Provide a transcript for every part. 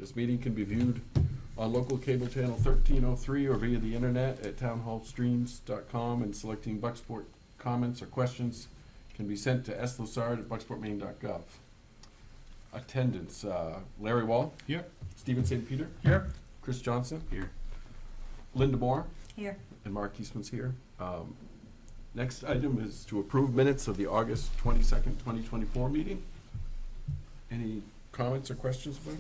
This meeting can be viewed on local cable channel 1303 or via the internet at townhallstreams.com, and selecting Bucksport comments or questions can be sent to slosard@bucksportmaine.gov. Attendance, Larry Wall. Here. Stephen St. Peter. Here. Chris Johnson. Here. Linda Moore. Here. And Mark Eastman's here. Next item is to approve minutes of the August 22nd, 2024 meeting. Any comments or questions about it?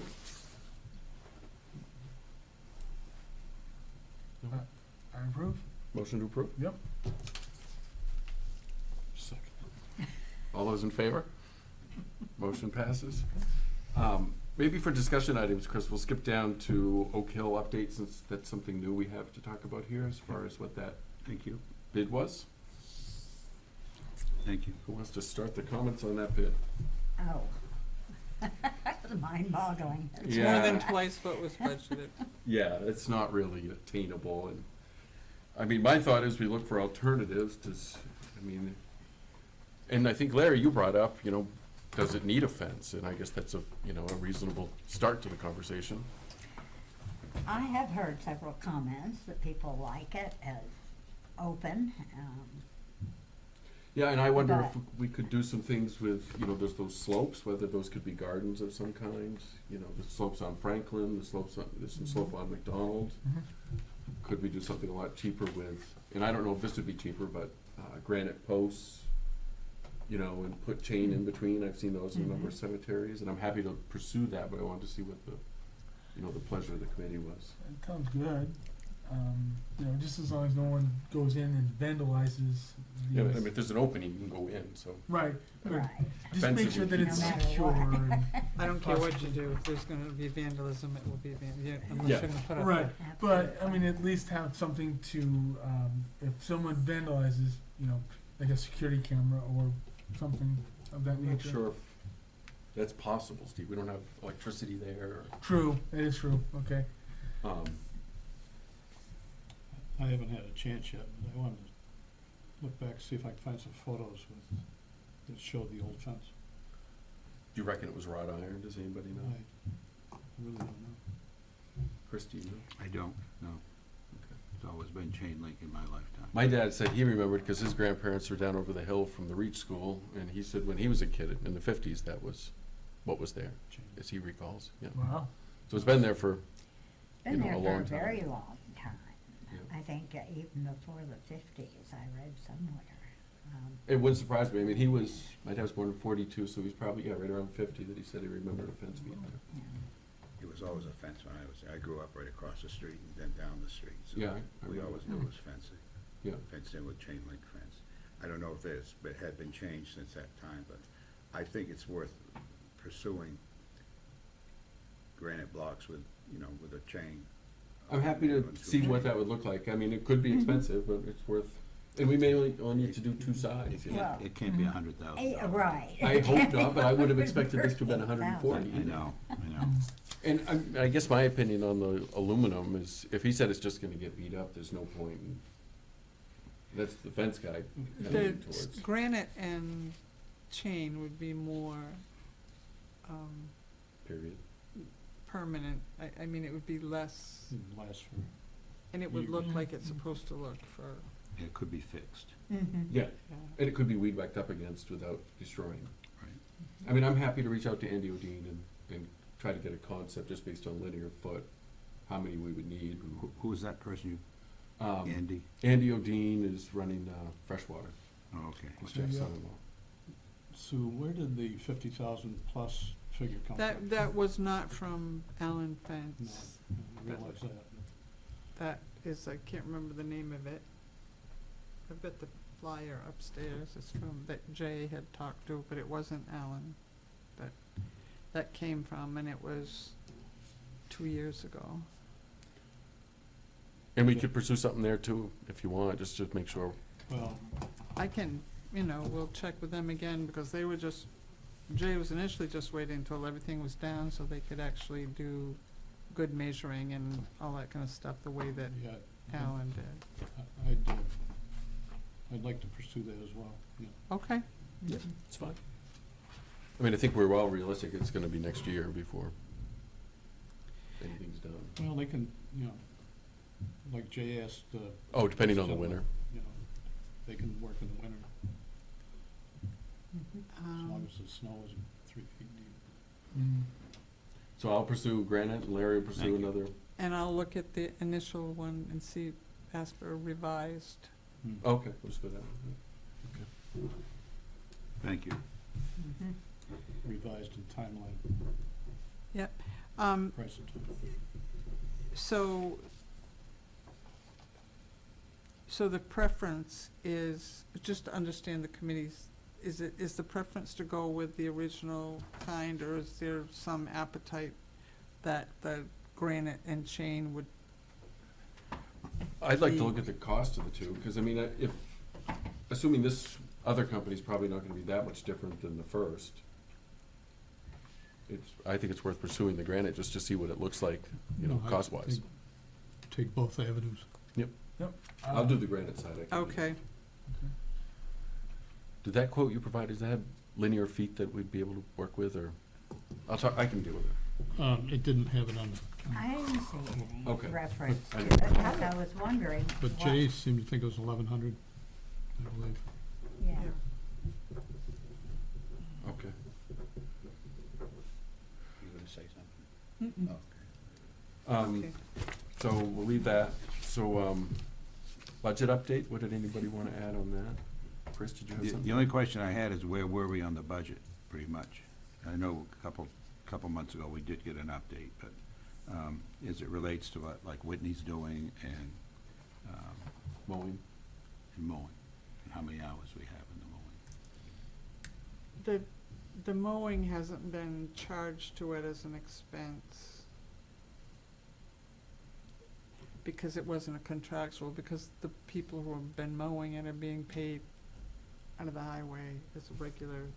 I approve. Motion to approve? Yep. Second. All those in favor? Motion passes. Maybe for discussion items, Chris, we'll skip down to Oak Hill update, since that's something new we have to talk about here as far as what that Thank you. bid was. Thank you. Who wants to start the comments on that bid? Oh. That's mind-boggling. It's more than twice what was budgeted. Yeah, it's not really attainable, and, I mean, my thought is we look for alternatives to, and I think, Larry, you brought up, does it need a fence? And I guess that's a reasonable start to the conversation. I have heard several comments that people like it as open. Yeah, and I wonder if But- we could do some things with, there's those slopes, whether those could be gardens of some kind. The slopes on Franklin, there's some slope on McDonald. Could we do something a lot cheaper with, and I don't know if this would be cheaper, but granite posts, and put chain in between. I've seen those in a number of cemeteries, and I'm happy to pursue that, but I wanted to see what the pleasure of the committee was. It sounds good. Just as long as no one goes in and vandalizes Yeah, but I these. mean, if there's an opening, you can go in, so. Right. Right. Just make sure that it's No matter secure. what. and- I don't care what you do, if there's gonna be vandalism, it will be unless Yeah. you're gonna put up. Right, but, Absolutely. at least have something to, if someone vandalizes, like a security camera or something of that I'm not nature. sure if that's possible, Steve. We don't have electricity there. True, it is true, okay. I haven't had a chance yet, but I wanted to look back, see if I can find some photos that showed the old fence. Do you reckon it was wrought iron? Does anybody know? I really don't know. Chris, do you know? I don't, no. Okay. It's always been chain link in my lifetime. My dad said he remembered because his grandparents were down over the hill from the Reach School, and he said when he was a kid in the 50s, that was what was there, Chain. as he recalls. Yeah. Wow. So it's been there for, Been there a for long a time. very long time. Yeah. I think even before the 50s, I read somewhere. It wouldn't surprise me. I mean, my dad was born in 42, so he's probably, right around 50 that he said he remembered a fence being there. Yeah. It was always a fence when I was there. I grew up right across the street and then down the street. So Yeah, I we remember. always knew it was fencing. Yeah. Fenced in with chain link fence. I don't know if it had been changed since that time, but I think it's worth pursuing granite blocks with a chain. I'm happy to see what that would look like. I mean, it could be expensive, but it's worth, and we may only need to do two sides. Well, It can't be $100,000. Right. I hope not, but I would have expected this to have been 140. I know. And I guess my opinion on the aluminum is, if he said it's just gonna get beat up, there's no point in, that's the fence guy The coming towards. granite and chain would be more, Period. permanent. I mean, it would be less, Didn't last for, and it would look Mhm. like it's supposed to look for, It could be fixed. Mhm. Yeah, yeah. and it could be weed whacked up against without destroying. Right. I mean, I'm happy to reach out to Andy O'Dean and try to get a concept just based on linear foot, how many we would need. Who is that person? Um, Andy? Andy O'Dean is running Freshwater. Oh, okay. He's Okay, Jeff's yeah. son-in-law. Sue, where did the 50,000 plus figure come from? That was not from Allen No, Fence. I realize that. That is, I can't remember the name of it. I've got the flyer upstairs, it's from, that Jay had talked to, but it wasn't Allen that came from, and it was 2 years ago. And we could pursue something there too, if you want, just to make sure. Well, I can, we'll check with them again, because they were just, Jay was initially just waiting until everything was down so they could actually do good measuring and all that kind of stuff, the way that yeah, Allen did. I'd like to pursue that as well, yeah. Okay. Yeah, it's fine. I mean, I think we're well realistic, it's gonna be next year before. done? Well, they can, you know, like Jay asked, Oh, depending on the Still, winter. you know, they can work in the winter, as long Um, as the snow isn't 3 feet deep. Mm. So I'll pursue granite, and Larry will pursue Thank you. another. And I'll look at the initial one and see, ask for a revised. Okay, we'll just go that way. Thank you. Mhm. Revised in timeline, price and time. So the preference is, just to understand the committees, is the preference to go with the original kind, or is there some appetite that the granite and chain would, I'd like to The- look at the cost of the two, because I mean, if, assuming this other company's probably not gonna be that much different than the first, I think it's worth pursuing the granite just to see what it looks like, you know, No, I cost-wise. think Take both avenues. I'll do the granite side. I can do. okay, Did that quote you provided, does that have linear feet that we'd be able to work with, or, I'll talk, I can deal with it. It didn't have it on I didn't see any Okay. reference I to know. it. In fact, I was wondering. but what- Jay seemed to think it was 1,100, I believe. Yeah. Okay. You gonna say something? Mm-mm. Okay. Okay. So we'll leave that. So, budget update, what did anybody wanna add on that? Chris, did you have The something? only question I had is where were we on the budget, pretty much? I know a couple months ago, we did get an update, but as it relates to what, like Whitney's doing and Mowing? mowing, and how many hours we have in the mowing. The mowing hasn't been charged to it as an expense because it wasn't a contractual, because the people who have been mowing it are being paid out of the highway as a regular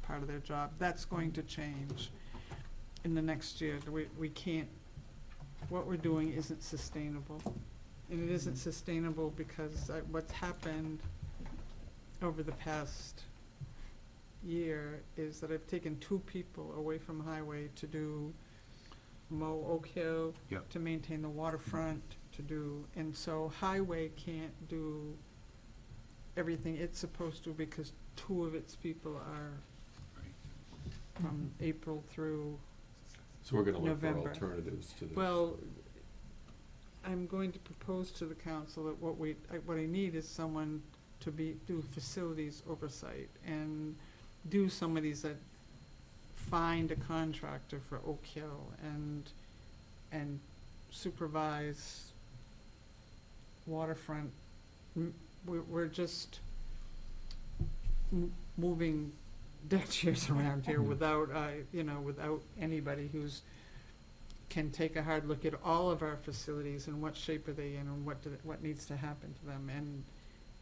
part of their job. That's going to change in the next year. We can't, what we're doing isn't sustainable. And it isn't sustainable because what's happened over the past year is that I've taken 2 people away from highway to do mow Oak Hill, Yep. to maintain the waterfront, to do, and so highway can't do everything it's supposed to because 2 of its people are from April through, So we're gonna look for November. alternatives to this. well, I'm going to propose to the council that what I need is someone to do facilities oversight and do some of these that find a contractor for Oak Hill and supervise waterfront. We're just moving deck chairs around here without, without anybody who's can take a hard look at all of our facilities and what shape are they in and what needs to happen to them.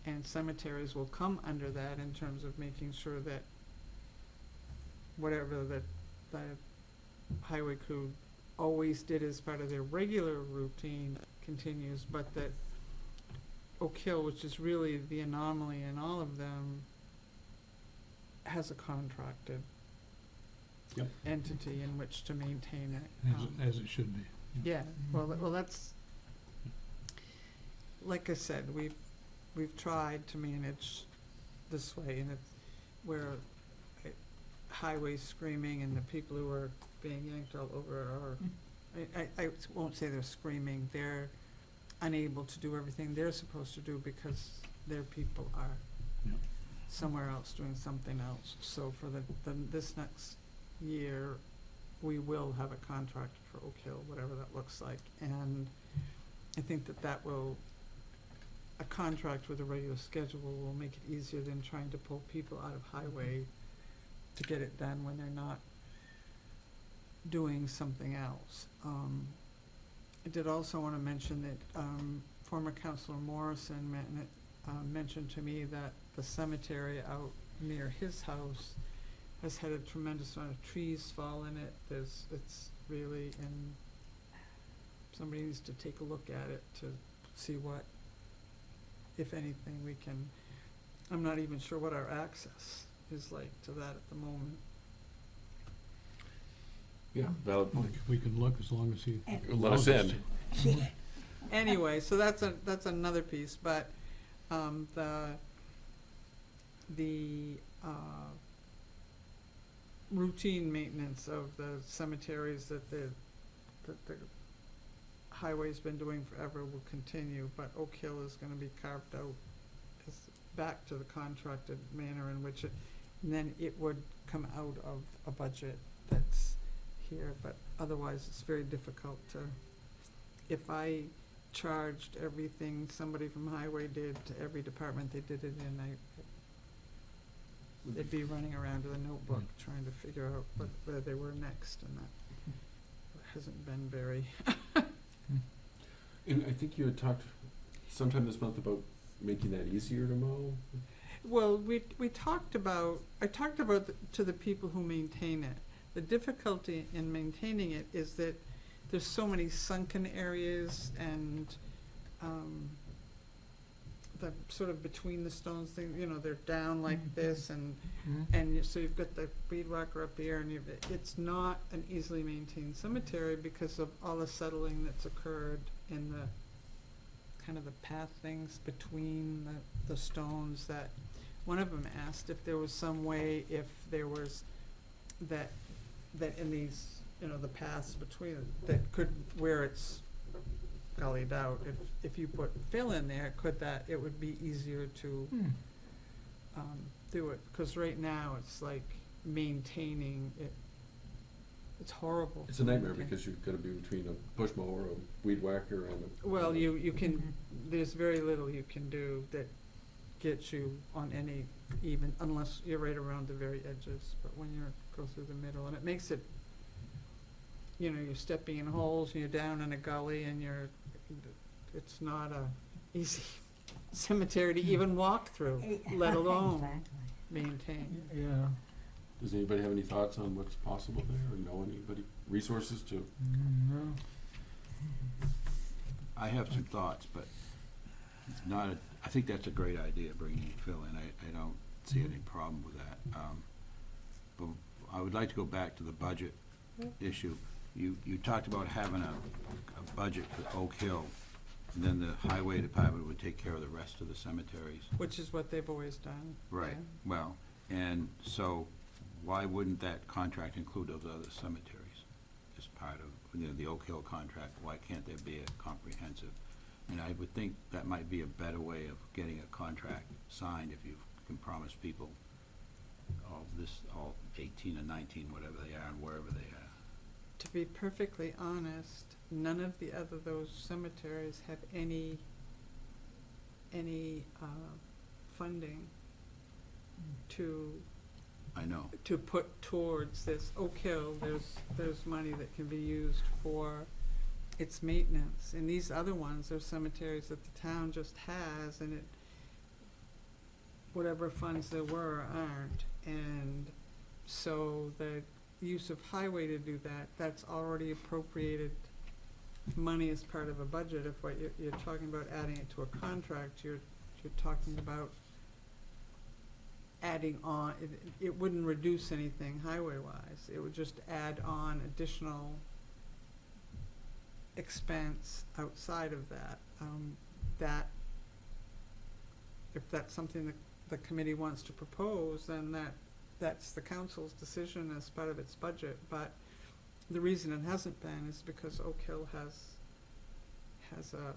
And cemeteries will come under that in terms of making sure that whatever the highway crew always did as part of their regular routine continues, but that Oak Hill, which is really the anomaly in all of them, has a contracted Yep. entity in which to maintain it. As it should be. Yeah, well, that's, like I said, we've tried to manage this way, and it's where highways screaming and the people who are being yanked all over are, I won't say they're screaming, they're unable to do everything they're supposed to do because their people are Yeah. somewhere else doing something else. So for this next year, we will have a contract for Oak Hill, whatever that looks like. And I think that will, a contract with a regular schedule will make it easier than trying to pull people out of highway to get it done when they're not doing something else. I did also want to mention that former Councilor Morrison mentioned to me that the cemetery out near his house has had a tremendous amount of trees fall in it. It's really, and somebody needs to take a look at it to see what, if anything, we can, I'm not even sure what our access is like to that at the moment. Yeah, valid point. We can look as long as he. Let us in. Anyway, so that's another piece, but, the routine maintenance of the cemeteries that the highway's been doing forever will continue, but Oak Hill is gonna be carved out as back to the contracted manner in which and then it would come out of a budget that's here, but otherwise it's very difficult to, if I charged everything somebody from highway did to every department they did it in, they'd be running around with a notebook trying to figure out where they were next, and that hasn't been very. And I think you had talked sometime this month about making that easier to mow. Well, I talked about to the people who maintain it. The difficulty in maintaining it is that there's so many sunken areas and, the sort of between the stones thing, they're down like this so you've got the weed whacker up here and it's not an easily maintained cemetery because of all the settling that's occurred in the kind of the path things between the stones. That one of them asked if there was some way, if there was that in these, the paths between that could, where it's gullied out, if you put fill in there, it would be easier to do it, because right now it's like maintaining it. It's horrible. It's a nightmare because you've got to be between a push mower, a weed whacker, and a. Well, you can, there's very little you can do that gets you on any even, unless you're right around the very edges, but when you go through the middle, and it makes it, you're stepping in holes, and you're down in a gully, and it's not a easy cemetery to even walk through, let alone Exactly. maintain. Yeah. Does anybody have any thoughts on what's possible there, or know anybody, resources to? No. I have some thoughts, but it's not, I think that's a great idea, bringing Phil in. I don't see any problem with that. But I would like to go back to the budget issue. You talked about having a budget for Oak Hill, and then the highway department would take care of the rest of the cemeteries. Which is what they've always done. Right, yeah. well, and so why wouldn't that contract include those other cemeteries as part of, the Oak Hill contract? Why can't there be a comprehensive? And I would think that might be a better way of getting a contract signed if you can promise people all 18 and 19, whatever they are, and wherever they are. To be perfectly honest, none of the other those cemeteries have any funding I know. to put towards this. Oak Hill, there's money that can be used for its maintenance, and these other ones are cemeteries that the town just has, and whatever funds there were aren't, and so the use of highway to do that, that's already appropriated money as part of a budget. If what you're talking about adding it to a contract, you're talking about adding on, it wouldn't reduce anything highway-wise, it would just add on additional expense outside of that. That, if that's something that the committee wants to propose, then that's the council's decision as part of its budget, but the reason it hasn't been is because Oak Hill has a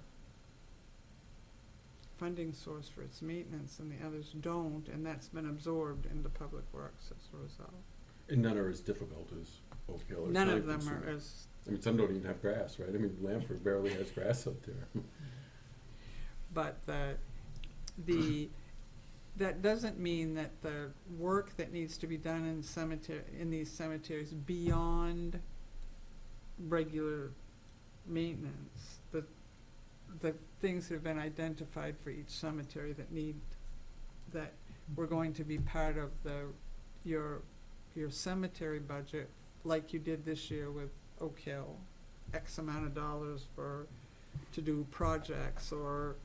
funding source for its maintenance and the others don't, and that's been absorbed into Public Works as a result. And none are as difficult as Oak Hill. Or None of them time-consuming. are as, I mean, some don't even have grass, right? I mean, Lamford barely has grass up there. but that doesn't mean that the work that needs to be done in these cemeteries beyond regular maintenance, the things that have been identified for each cemetery that were going to be part of your cemetery budget, like you did this year with Oak Hill, X amount of dollars to do projects, or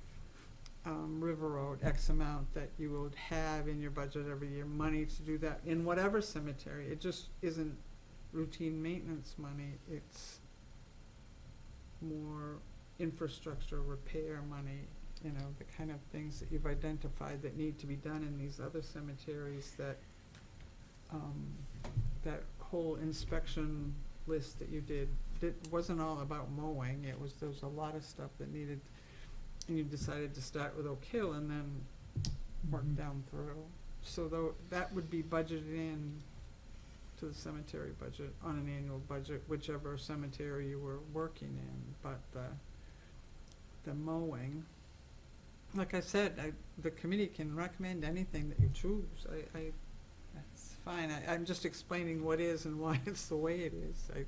River Road, X amount that you would have in your budget every year, money to do that in whatever cemetery. It just isn't routine maintenance money, it's more infrastructure repair money, you know, the kind of things that you've identified that need to be done in these other cemeteries that, that whole inspection list that you did, it wasn't all about mowing, there was a lot of stuff that needed, and you decided to start with Oak Hill and then work Mhm. down through. So though, that would be budgeted in to the cemetery budget, on an annual budget, whichever cemetery you were working in, but the mowing, like I said, the committee can recommend anything that you choose, that's fine, I'm just explaining what is and why it's the way it is, I'm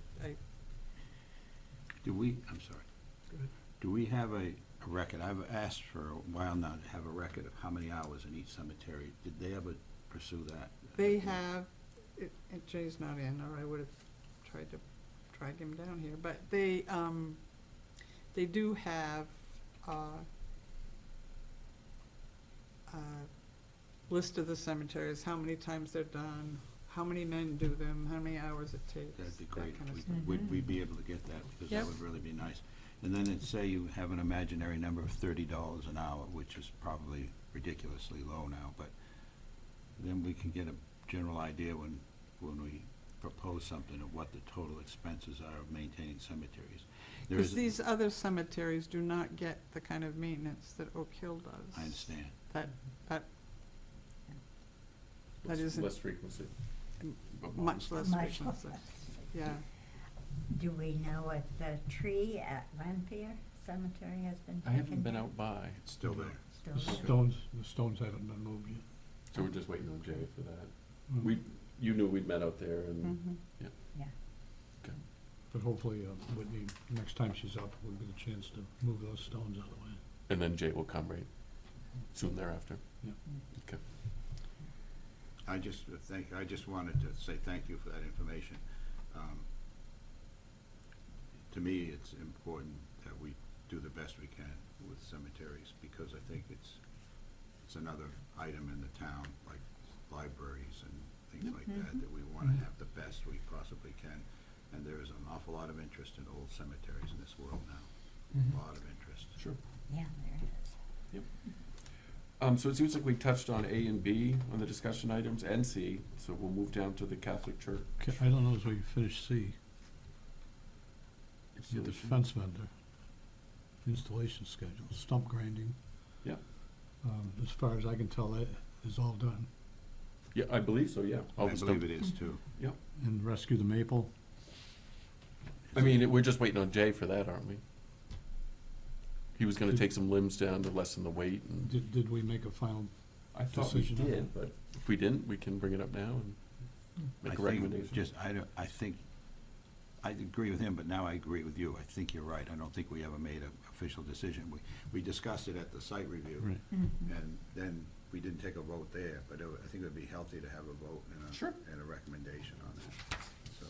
sorry. Go ahead. Do we have a record? I've asked for a while now to have a record of how many hours in each cemetery. Did they ever pursue that? They have, Jay's not in, or I would have tried to drag him down here, but they do have a list of the cemeteries, how many times they're done, how many men do them, how many hours it takes, That'd be that great. kind of We- stuff. Would we be able to get that? Because that Yep. would really be nice. And then it'd say you have an imaginary number of $30 an hour, which is probably ridiculously low now, but then we can get a general idea when we propose something of what the total expenses are of maintaining cemeteries. There Because is, these other cemeteries do not get the kind of maintenance that Oak Hill does. I understand. That Less- isn't- Less frequency. But much less Much frequency, less. yeah. Do we know if the tree at Lanphier Cemetery has been I taken haven't been down? out by, It's still there. Still The there? stones haven't been moved yet. so we're just waiting on Jay for that. Mm. You knew we'd met out there and, Mhm. Yeah. But hopefully, Whitney, next time she's up, we'll get a chance to move those stones out of the way. and then Jay will come right soon thereafter. I just wanted to say thank you for that information. To me, it's important that we do the best we can with cemeteries, because I think it's another item in the town, like libraries and things like that we wanna have the best we possibly can. And there is an awful lot of interest in old cemeteries in this world now, a lot of interest. Sure. Yeah, there is. So it seems like we touched on A and B on the discussion items, and C, so we'll move down to the Catholic Church. I don't know if we finished C. It's the other The C. fence vendor, installation schedule, stump grinding. Yeah. As far as I can tell, that is all done. Yeah, I believe so, yeah. All I the believe stuff- it is too. And rescue the maple. I mean, we're just waiting on Jay for that, aren't we? He was gonna take some limbs down to lessen the weight, and Did we make a final? I thought we decision on did, but if we didn't, we can bring it up now and make a recommendation. I agree with him, but now I agree with you. I think you're right. I don't think we ever made an official decision. We discussed it at the site review. Right. And then we didn't take a vote there, but I think it would be healthy to have a vote Sure. and a recommendation on that. So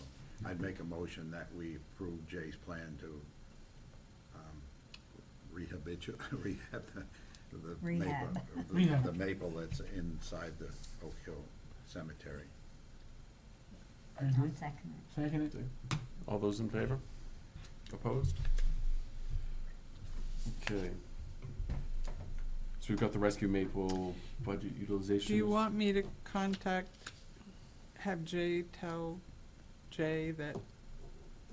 I'd make a motion that we approve Jay's plan to rehab the Rehab. maple, Rehab. the maple that's inside the Oak Hill Cemetery. I agree. I'll second it. Second it. All those in favor? Opposed? Okay. So we've got the Rescue Maple budget utilization. Do you want me to have Jay tell Jay that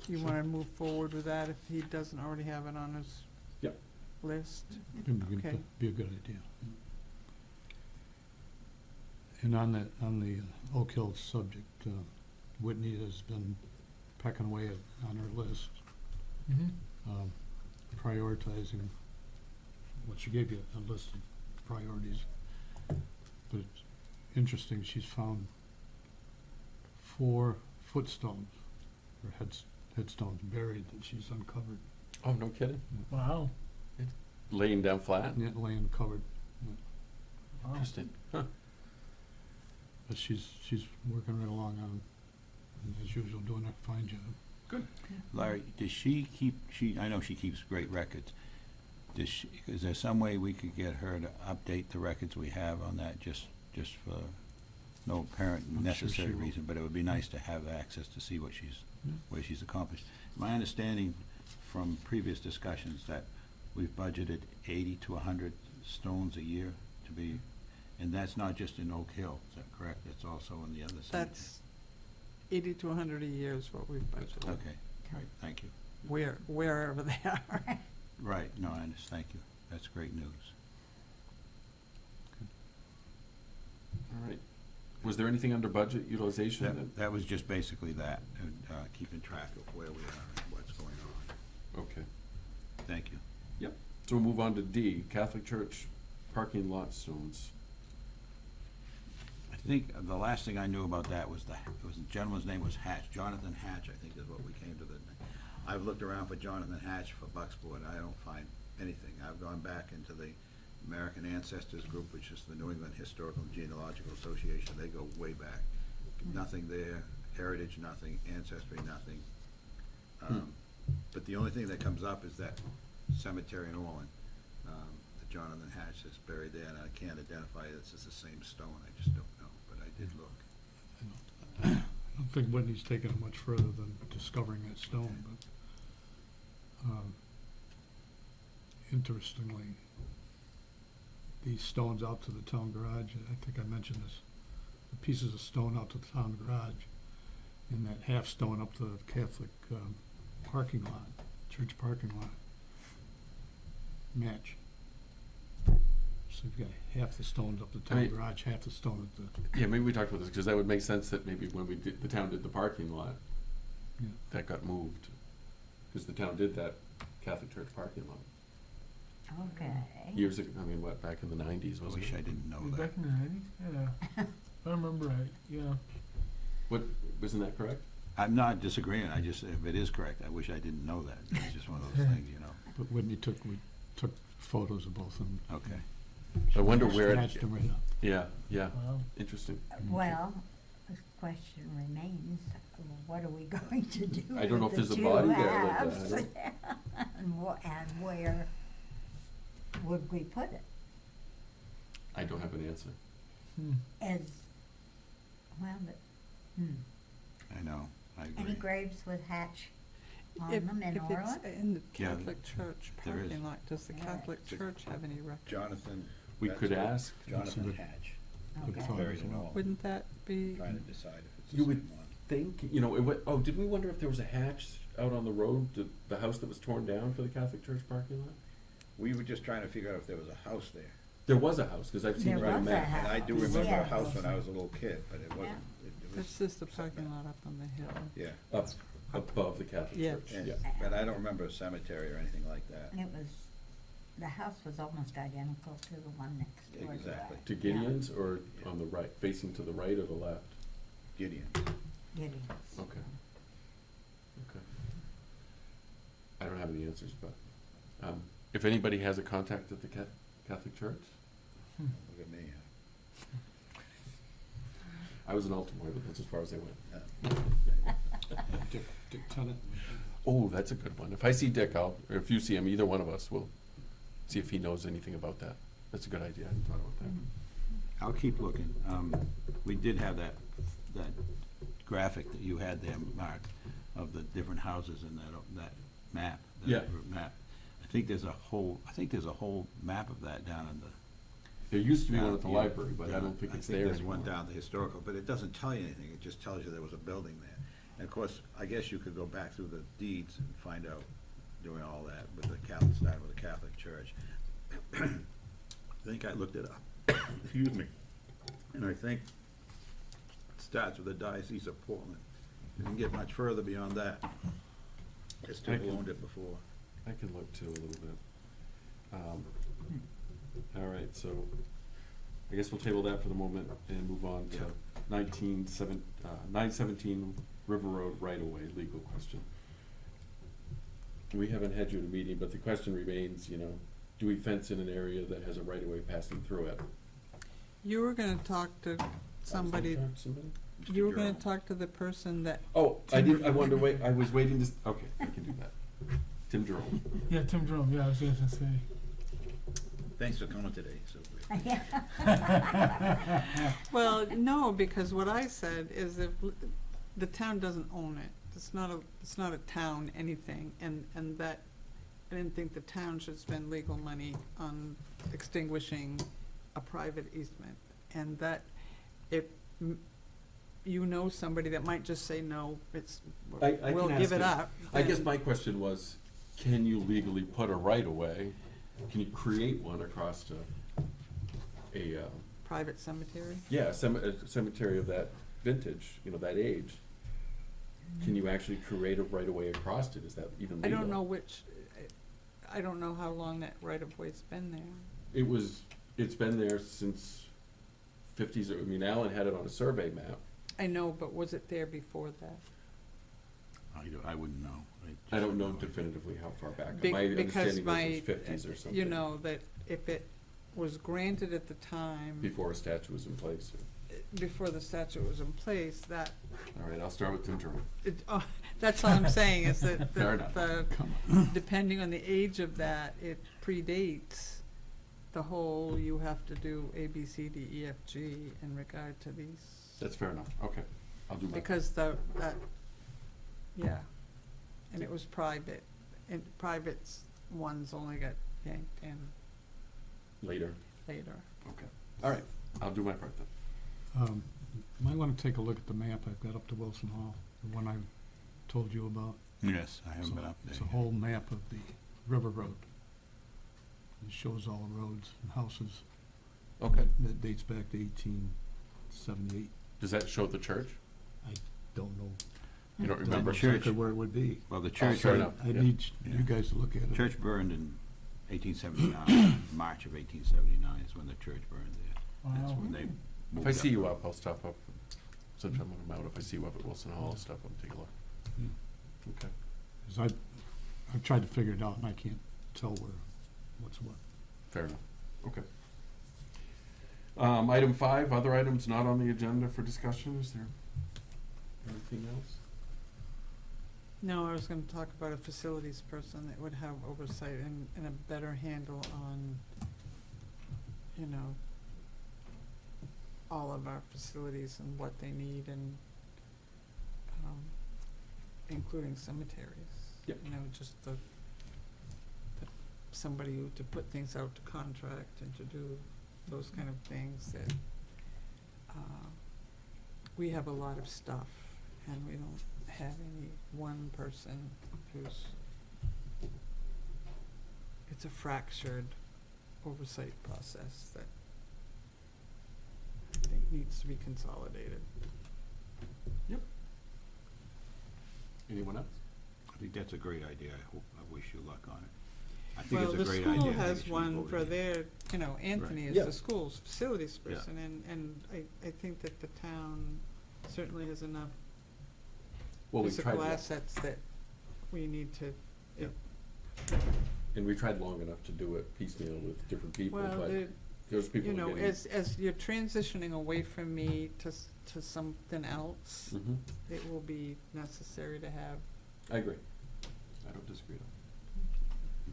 you Sure. wanna move forward with that if he doesn't already have it on his Yep. list? Okay. Be a good idea. And on the Oak Hill subject, Whitney has been pecking away on her list, Mm-hmm. prioritizing, well, she gave you a list of priorities, but it's interesting, she's found 4 footstones, or headstones buried that she's uncovered, Oh, no kidding? Wow. Laying down flat? yet laying covered. Wow. Interesting. Huh. But she's working right along on, and as usual, doing a fine job. Larry, does she keep, I know she keeps great records. Is there some way we could get her to update the records we have on that, just for no apparent I'm sure necessary she will. reason, but it would be nice to have access to see what she's, Yeah. where she's accomplished. My understanding from previous discussions that we've budgeted 80 to 100 stones a year to be, and that's not just in Oak Hill, is that correct? That's also in the other cemeteries? That's 80 to 100 a year is what we've budgeted, Okay, great, thank you. wherever they are. Right, no, I understand, thank you. That's great news. All right. Was there anything under budget utilization? That was just basically that, and keeping track of where we are and what's going on. Okay. Thank you. So we'll move on to D, Catholic Church parking lot stones. I think the last thing I knew about that was it was the gentleman's name was Hatch, Jonathan Hatch, I think is what we came to the, I've looked around for Jonathan Hatch for Bucksport, I don't find anything. I've gone back into the American Ancestors Group, which is the New England Historical and Genealogical Association, they go way back. Nothing there, heritage, nothing, ancestry, nothing. But the only thing that comes up is that cemetery in Orland, that Jonathan Hatch is buried there, and I can't identify it as the same stone, I just don't know, but I did look. I don't think Whitney's taken it much further than discovering that stone, but, interestingly, these stones out to the town garage, I think I mentioned this, the pieces of stone out to the town garage, and that half stone up to the Catholic, parking lot, church parking lot, match. So you've got half the stones up the I town mean- garage, half the stone at the, Yeah, maybe we talked about this, because that would make sense that maybe when the town did the parking lot, yeah. that got moved. Because the town did that Catholic Church parking lot Okay. years ago, I mean, what, back in the nineties, I wasn't wish I it? didn't know Back that. in the 90s? Yeah. If I remember right, yeah. What, wasn't that correct? I'm not disagreeing, I just, if it is correct, I wish I didn't know that, it's just one of those things, you know, But Whitney we took photos of both of them. okay. I wonder where it- Matched them right up. Yeah, yeah, Wow. interesting. Well, the question remains, what are we going to do I don't know with if the there's a two body there like halves? that, And where would we put it? I don't have an answer. Hmm. As, well, but, I know, I agree. any graves with Hatch on If them in it's Orland? in the Yeah, Catholic Church there is. parking lot, does the Yeah. Catholic Church have any record? Jonathan. We that's could what- ask. Jonathan Good- Hatch, good Okay. thought buried as in well. all, Wouldn't that be, trying to decide if it's the You same would one. Think, you know, oh, did we wonder if there was a hatch out on the road, the house that was torn down for the Catholic Church parking lot? We were just trying to figure out if there was a house there. There was a house, because I've seen There it on was a a map. And I do house, remember yeah. a house when I was a little kid, but it wasn't, it was, that's just the parking lot up on the hill. yeah. Up above the Catholic Yeah. Church, And- yeah. But I don't remember a cemetery or anything like that. It was, the house was almost identical to the one next door to Exactly. that. To Gideon's, or on the right, facing to the right or the left? Gideon. Yeah, Gideon's. Okay. Okay. I don't have any answers, but, if anybody has a contact at the Catholic Church, Look at me. I was an Alton boy, but that's as far as I went. Dick Tennant. Oh, that's a good one. If I see Dick, or if you see him, either one of us will see if he knows anything about that. That's a good idea. I hadn't thought about that. I'll keep looking. We did have that graphic that you had there, Mark, of the different houses in that map. that Yeah. Map. I think there's a whole map of that down in the. There used to be one at the Yeah, library, but I yeah, don't think it's I there think there's anymore. one down at the historical, but it doesn't tell you anything, it just tells you there was a building there. And of course, I guess you could go back through the deeds and find out, doing all that with the Catholic, starting with the Catholic Church. I think I looked it up, excuse me, and I think it starts with the Diocese of Portland. Didn't get much further beyond that. It still owned it before. I can look too a little bit. All right, so I guess we'll table that for the moment and move on to Yeah. 917 River Road right-of-way legal question. We haven't had you at a meeting, but the question remains, you know, do we fence in an area that has a right-of-way passing through it? You were gonna talk to somebody, Somebody? you were gonna Jerome. talk to the person that, Oh, I wanted to wait, I was waiting to, okay, I can do that. Tim Jerome. Yeah, Tim Jerome, yeah, I was just gonna say. Thanks for coming today, so. Well, no, because what I said is if the town doesn't own it, it's not a town anything, and that, I didn't think the town should spend legal money on extinguishing a private easement, and that if you know somebody that might just say, no, I we'll can give ask it it. up. I guess then- my question was, can you legally put a right-of-way, can you create one across a Private cemetery? yeah, a cemetery of that vintage, you know, that age? Can you actually create a right-of-way across it? Is that even I legal? don't know I don't know how long that right-of-way's been there. It's been there since fifties, I mean, Alan had it on a survey map. I know, but was it there before that? I wouldn't know. I don't know definitively how far back. Be- My because understanding was it my, was fifties or something. you know, that if it was granted at the time, Before a statute was in place. before the statute was in place, that, All right, I'll start with Tim Turner. that's all I'm saying, is that Fair enough. depending on the age of that, it predates the whole, you have to do A, B, C, D, E, F, G in regard to these. That's fair enough, okay. I'll do my. Because yeah, and it was private, and private ones only got yanked in Later, later. okay. All right, I'll do my part then. Might wanna take a look at the map I've got up to Wilson Hall, the one I told you about. Yes, I haven't So been up there. It's a yet. whole map of the River Road. It shows all the roads and houses. Okay. That dates back to 1878. Does that show the church? Don't know. You don't don't remember? know church. exactly where it would be. Well, the Oh, church, fair enough. I Yeah. need Yeah. you guys to look at it. church burned in 1879, March of 1879 is when the church burned there. That's Wow. when they If moved I up see you the- up, I'll stop up. Sometime when I'm out, if I see you up at Wilson Hall and stuff, I'll take a look. Hmm. Okay. 'Cause I've tried to figure it out and I can't tell what's what. Fair enough, okay. Item 5, other items not on the agenda for discussion, is there anything else? No, I was gonna talk about a facilities person that would have oversight and a better handle on, you know, all of our facilities and what they need and, including cemeteries. Yep. You know, just somebody to put things out to contract and to do those kind of things that, we have a lot of stuff and we don't have any one person who's, it's a fractured oversight process that I think needs to be consolidated. Anyone else? I think that's a great idea. I wish you luck on it. I think Well, it's the a great idea. school I think it has should be one voted for in. their, you know, Anthony is Yeah. the school's facilities Yeah. person, and I think that the town certainly has enough Well, we've tried, physical assets that we need to, Yeah. and we tried long enough to do it piecemeal with different people, well, but there's people you who know, getting. as you're transitioning away from me to something else, Mhm. it will be necessary to have, I agree. I don't disagree at all.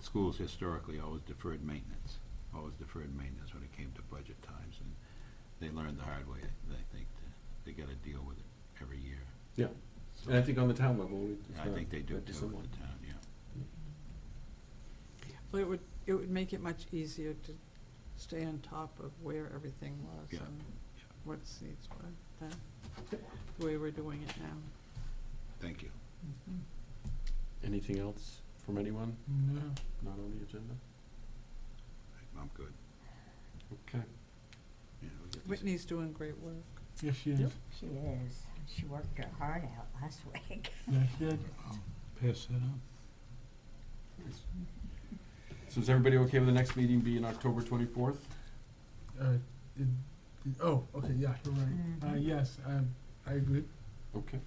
Schools historically always deferred maintenance when it came to budget times, and they learned the hard way, I think, they gotta deal with it every year. Yeah, and I think on the town level, it's I not think they do that too, dissimilar. with the town, yeah. well, it would make it much easier to stay on top of where everything was Yeah. and what needs were, than the way we're doing it now. Thank you. Anything else from anyone No. not on the agenda? I'm good. Okay. Yeah, we get this- Whitney's doing great work. Yes, she is. Yep. She is. She worked her heart out last week. Yeah, she did. I'll pass that on. Nice. So is everybody okay with the next meeting being October 24th? Oh, okay, yeah, you're right. Mhm. Yes, I agree. Okay.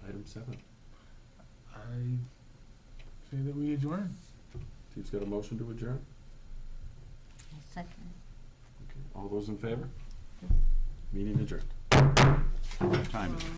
Item 7. I say that we adjourn. Steve's got a motion to adjourn? Second. Okay. All those in favor? Meeting adjourned. What time is it?